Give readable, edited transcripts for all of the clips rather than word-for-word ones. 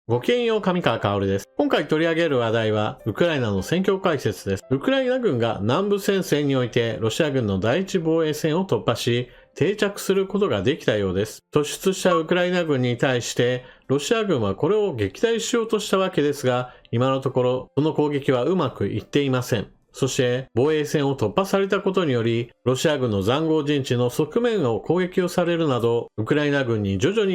ごきげんよう、上川薫です。今回取り上げる話題は、ウクライナの戦況解説です。ウクライナ軍が南部戦線において、ロシア軍の第一防衛線を突破し、定着することができたようです。突出したウクライナ軍に対して、ロシア軍はこれを撃退しようとしたわけですが、今のところ、その攻撃はうまくいっていません。そして防衛線を突破されたことにより、ロシア軍の塹壕陣地の側面を攻撃をされるなど、ウクライナ軍に徐々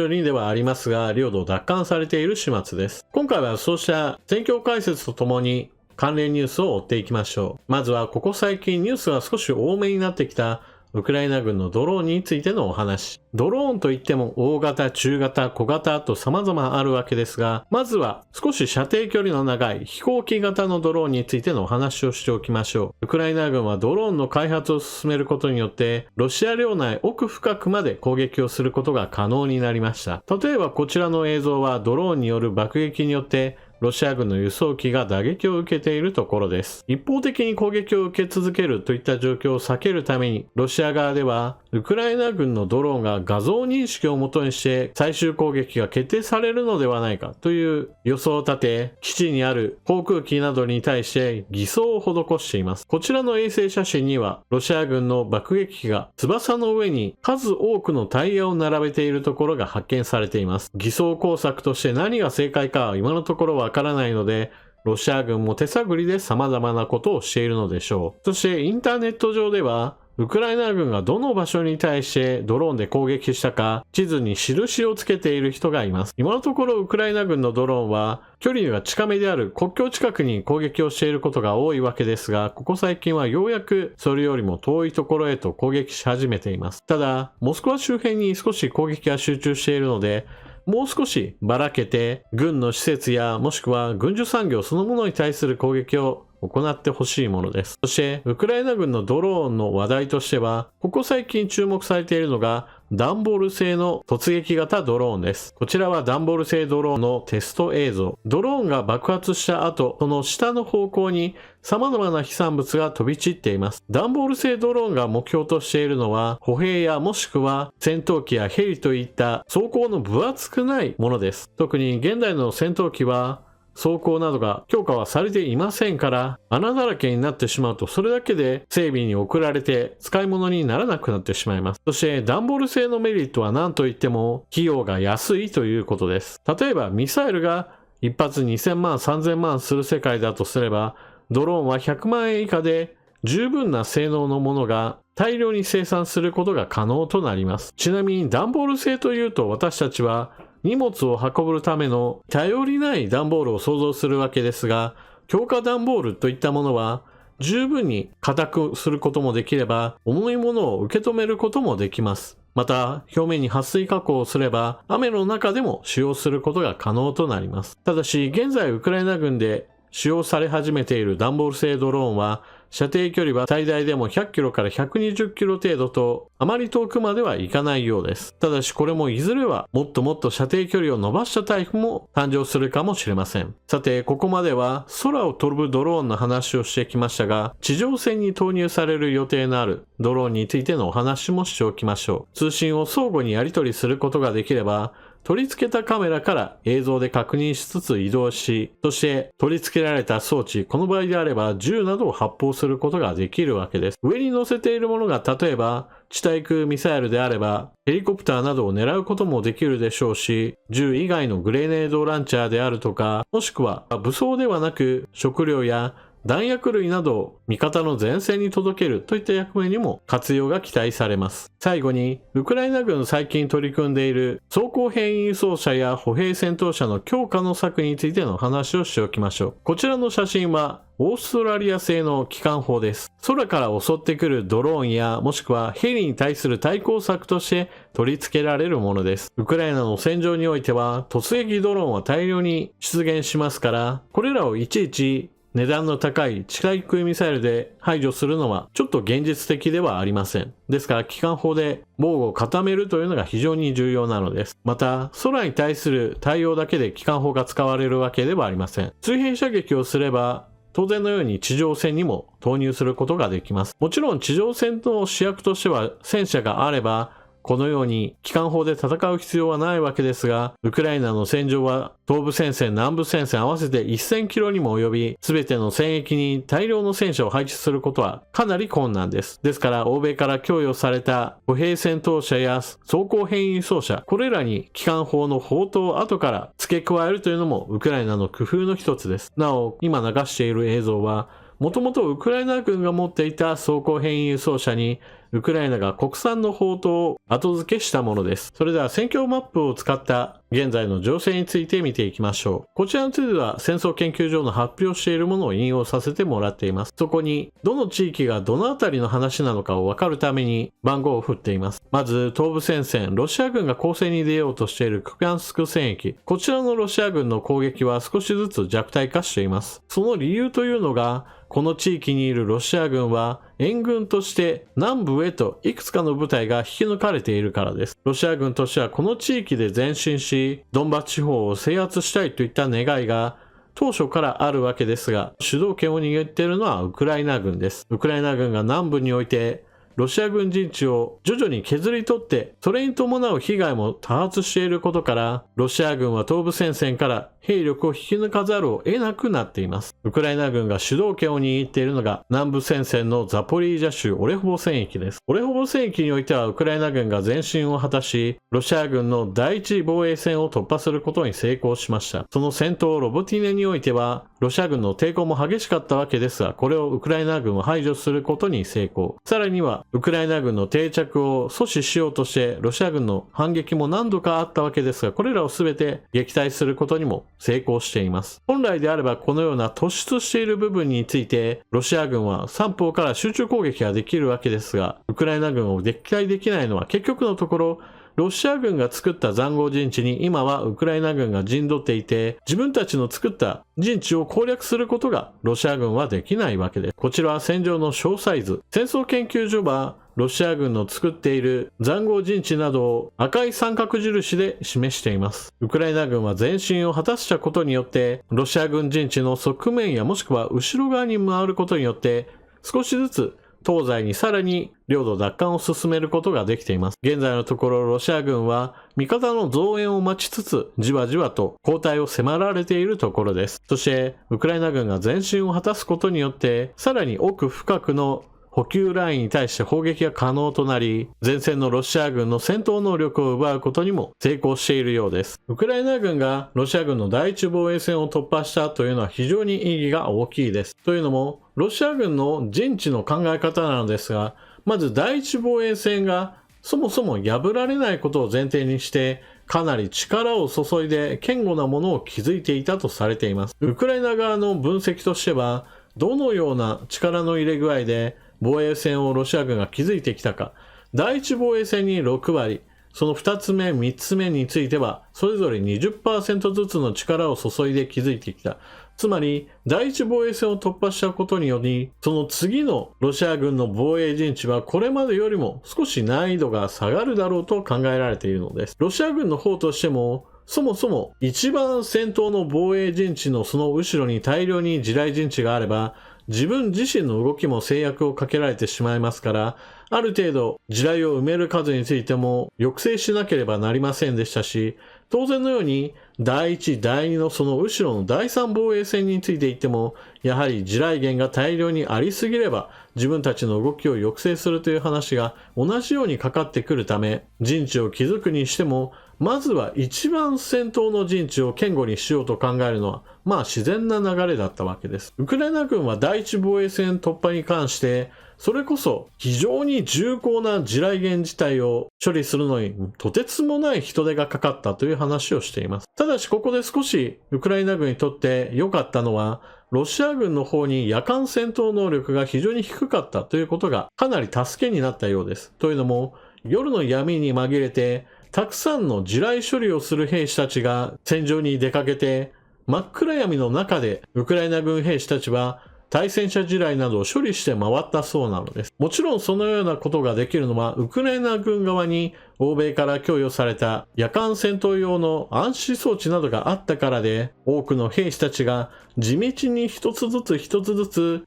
にではありますが、領土を奪還されている始末です。今回はそうした戦況解説とともに関連ニュースを追っていきましょう。まずはここ最近ニュースが少し多めになってきたウクライナ軍のドローンについてのお話。ドローンといっても大型、中型、小型と様々あるわけですが、まずは少し射程距離の長い飛行機型のドローンについてのお話をしておきましょう。ウクライナ軍はドローンの開発を進めることによって、ロシア領内奥深くまで攻撃をすることが可能になりました。例えばこちらの映像はドローンによる爆撃によってロシア軍の輸送機が打撃を受けているところです。一方的に攻撃を受け続けるといった状況を避けるために、ロシア側では、ウクライナ軍のドローンが画像認識をもとにして最終攻撃が決定されるのではないかという予想を立て、基地にある航空機などに対して偽装を施しています。こちらの衛星写真には、ロシア軍の爆撃機が翼の上に数多くのタイヤを並べているところが発見されています。偽装工作として何が正解かは今のところわからないので、ロシア軍も手探りで様々なことをしているのでしょう。そしてインターネット上では、ウクライナ軍がどの場所に対してドローンで攻撃したか、地図に印をつけている人がいます。今のところウクライナ軍のドローンは、距離が近めである国境近くに攻撃をしていることが多いわけですが、ここ最近はようやくそれよりも遠いところへと攻撃し始めています。ただ、モスクワ周辺に少し攻撃が集中しているので、もう少しばらけて軍の施設やもしくは軍需産業そのものに対する攻撃を行ってほしいものです。そしてウクライナ軍のドローンの話題としては、ここ最近注目されているのが段ボール製の突撃型ドローンです。こちらは段ボール製ドローンのテスト映像。ドローンが爆発した後、その下の方向に様々な飛散物が飛び散っています。段ボール製ドローンが目標としているのは、歩兵やもしくは戦闘機やヘリといった装甲の分厚くないものです。特に現代の戦闘機は、装甲などが強化はされていませんから、穴だらけになってしまうとそれだけで整備に送られて使い物にならなくなってしまいます。そして段ボール製のメリットは何といっても費用が安いということです。例えばミサイルが一発2000万3000万する世界だとすれば、ドローンは100万円以下で十分な性能のものが大量に生産することが可能となります。ちなみに段ボール製というと私たちは荷物を運ぶための頼りない段ボールを想像するわけですが、強化段ボールといったものは十分に硬くすることもできれば、重いものを受け止めることもできます。また、表面に撥水加工をすれば、雨の中でも使用することが可能となります。ただし、現在ウクライナ軍で使用され始めている段ボール製ドローンは、射程距離は最大でも100キロから120キロ程度と、あまり遠くまではいかないようです。ただしこれもいずれはもっと射程距離を伸ばしたタイプも誕生するかもしれません。さて、ここまでは空を飛ぶドローンの話をしてきましたが、地上戦に投入される予定のあるドローンについてのお話もしておきましょう。通信を相互にやり取りすることができれば、取り付けたカメラから映像で確認しつつ移動し、そして取り付けられた装置、この場合であれば銃などを発砲することができるわけです。上に乗せているものが例えば地対空ミサイルであればヘリコプターなどを狙うこともできるでしょうし、銃以外のグレネードランチャーであるとか、もしくは武装ではなく食料や弾薬類などを味方の前線に届けるといった役目にも活用が期待されます。最後に、ウクライナ軍最近取り組んでいる装甲兵輸送車や歩兵戦闘車の強化の策についての話をしておきましょう。こちらの写真はオーストラリア製の機関砲です。空から襲ってくるドローンやもしくはヘリに対する対抗策として取り付けられるものです。ウクライナの戦場においては突撃ドローンは大量に出現しますから、これらをいちいち値段の高い地対空ミサイルで排除するのはちょっと現実的ではありません。ですから機関砲で防護を固めるというのが非常に重要なのです。また、空に対する対応だけで機関砲が使われるわけではありません。水平射撃をすれば当然のように地上戦にも投入することができます。もちろん地上戦の主役としては戦車があればこのように機関砲で戦う必要はないわけですが、ウクライナの戦場は東部戦線、南部戦線合わせて1000キロにも及び、すべての戦役に大量の戦車を配置することはかなり困難です。ですから、欧米から供与された歩兵戦闘車や装甲変異輸送車、これらに機関砲の砲塔を後から付け加えるというのもウクライナの工夫の一つです。なお、今流している映像は、もともとウクライナ軍が持っていた装甲変異輸送車にウクライナが国産の砲塔を後付けしたものです。それでは戦況マップを使った現在の情勢について見ていきましょう。こちらについては戦争研究所の発表しているものを引用させてもらっています。そこにどの地域がどのあたりの話なのかを分かるために番号を振っています。まず東部戦線、ロシア軍が攻勢に出ようとしているクピャンスク戦役。こちらのロシア軍の攻撃は少しずつ弱体化しています。その理由というのが、この地域にいるロシア軍は援軍として南部へといくつかの部隊が引き抜かれているからです。ロシア軍としてはこの地域で前進し、ドンバス地方を制圧したいといった願いが当初からあるわけですが、主導権を握っているのはウクライナ軍です。ウクライナ軍が南部においてロシア軍陣地を徐々に削り取って、それに伴う被害も多発していることから、ロシア軍は東部戦線から兵力を引き抜かざるを得なくなっています。ウクライナ軍が主導権を握っているのが南部戦線のザポリージャ州オレホボ戦役です。オレホボ戦役においてはウクライナ軍が前進を果たし、ロシア軍の第一防衛線を突破することに成功しました。その戦闘ロボティネにおいては、ロシア軍の抵抗も激しかったわけですが、これをウクライナ軍は排除することに成功。さらには、ウクライナ軍の定着を阻止しようとして、ロシア軍の反撃も何度かあったわけですが、これらを全て撃退することにも成功しています。本来であればこのような突出している部分について、ロシア軍は三方から集中攻撃ができるわけですが、ウクライナ軍を撃退できないのは結局のところ、ロシア軍が作った塹壕陣地に今はウクライナ軍が陣取っていて、自分たちの作った陣地を攻略することがロシア軍はできないわけです。こちらは戦場の詳細図。戦争研究所はロシア軍の作っている塹壕陣地などを赤い三角印で示しています。ウクライナ軍は前進を果たしたことによって、ロシア軍陣地の側面やもしくは後ろ側に回ることによって、少しずつ東西にさらに領土奪還を進めることができています。現在のところロシア軍は味方の増援を待ちつつじわじわと後退を迫られているところです。そしてウクライナ軍が前進を果たすことによってさらに奥深くの補給ラインに対して砲撃が可能となり、前線のロシア軍の戦闘能力を奪うことにも成功しているようです。ウクライナ軍がロシア軍の第一防衛線を突破したというのは非常に意義が大きいです。というのも、ロシア軍の陣地の考え方なのですが、まず第一防衛線がそもそも破られないことを前提にして、かなり力を注いで堅固なものを築いていたとされています。ウクライナ側の分析としては、どのような力の入れ具合で防衛線をロシア軍が築いてきたか。第一防衛線に6割、その2つ目、3つ目については、それぞれ 20% ずつの力を注いで築いてきた。つまり、第一防衛線を突破したことにより、その次のロシア軍の防衛陣地はこれまでよりも少し難易度が下がるだろうと考えられているのです。ロシア軍の方としても、そもそも一番先頭の防衛陣地のその後ろに大量に地雷陣地があれば、自分自身の動きも制約をかけられてしまいますから、ある程度地雷を埋める数についても抑制しなければなりませんでしたし、当然のように第1、第2のその後ろの第3防衛線についていっても、やはり地雷原が大量にありすぎれば自分たちの動きを抑制するという話が同じようにかかってくるため、陣地を築くにしても、まずは一番先頭の陣地を堅固にしようと考えるのは、自然な流れだったわけです。ウクライナ軍は第一防衛線突破に関して、それこそ非常に重厚な地雷原自体を処理するのにとてつもない人手がかかったという話をしています。ただしここで少しウクライナ軍にとって良かったのは、ロシア軍の方に夜間戦闘能力が非常に低かったということがかなり助けになったようです。というのも、夜の闇に紛れてたくさんの地雷処理をする兵士たちが戦場に出かけて、真っ暗闇の中でウクライナ軍兵士たちは対戦車地雷などを処理して回ったそうなのです。もちろんそのようなことができるのはウクライナ軍側に欧米から供与された夜間戦闘用の暗視装置などがあったからで、多くの兵士たちが地道に一つずつ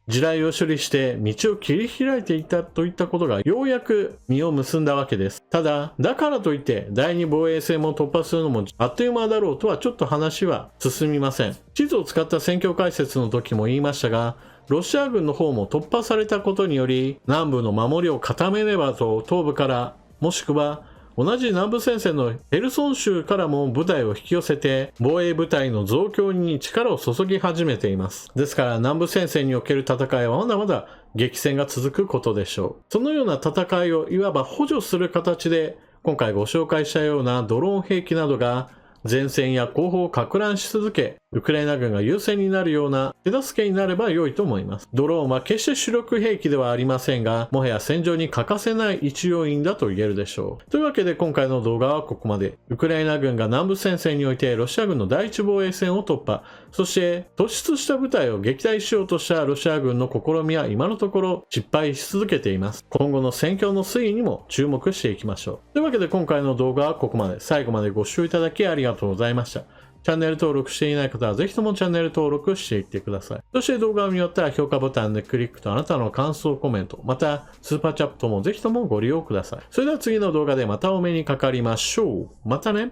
地雷を処理して道を切り開いていったといったことがようやく実を結んだわけです。ただ、だからといって第二防衛線も突破するのもあっという間だろうとはちょっと話は進みません。地図を使った戦況解説の時も言いましたが、ロシア軍の方も突破されたことにより、南部の守りを固めねばと東部から、もしくは同じ南部戦線のヘルソン州からも部隊を引き寄せて防衛部隊の増強に力を注ぎ始めています。ですから南部戦線における戦いはまだまだ激戦が続くことでしょう。そのような戦いをいわば補助する形で、今回ご紹介したようなドローン兵器などが前線や後方を撹乱し続け、ウクライナ軍が優勢になるような手助けになれば良いと思います。ドローンは決して主力兵器ではありませんが、もはや戦場に欠かせない一要因だと言えるでしょう。というわけで今回の動画はここまで。ウクライナ軍が南部戦線においてロシア軍の第一防衛線を突破、そして突出した部隊を撃退しようとしたロシア軍の試みは今のところ失敗し続けています。今後の戦況の推移にも注目していきましょう。というわけで今回の動画はここまで。最後までご視聴いただきありがとうございました。チャンネル登録していない方はぜひともチャンネル登録していってください。そして動画を見終わったら評価ボタンでクリックとあなたの感想コメント、またスーパーチャットもぜひともご利用ください。それでは次の動画でまたお目にかかりましょう。またね。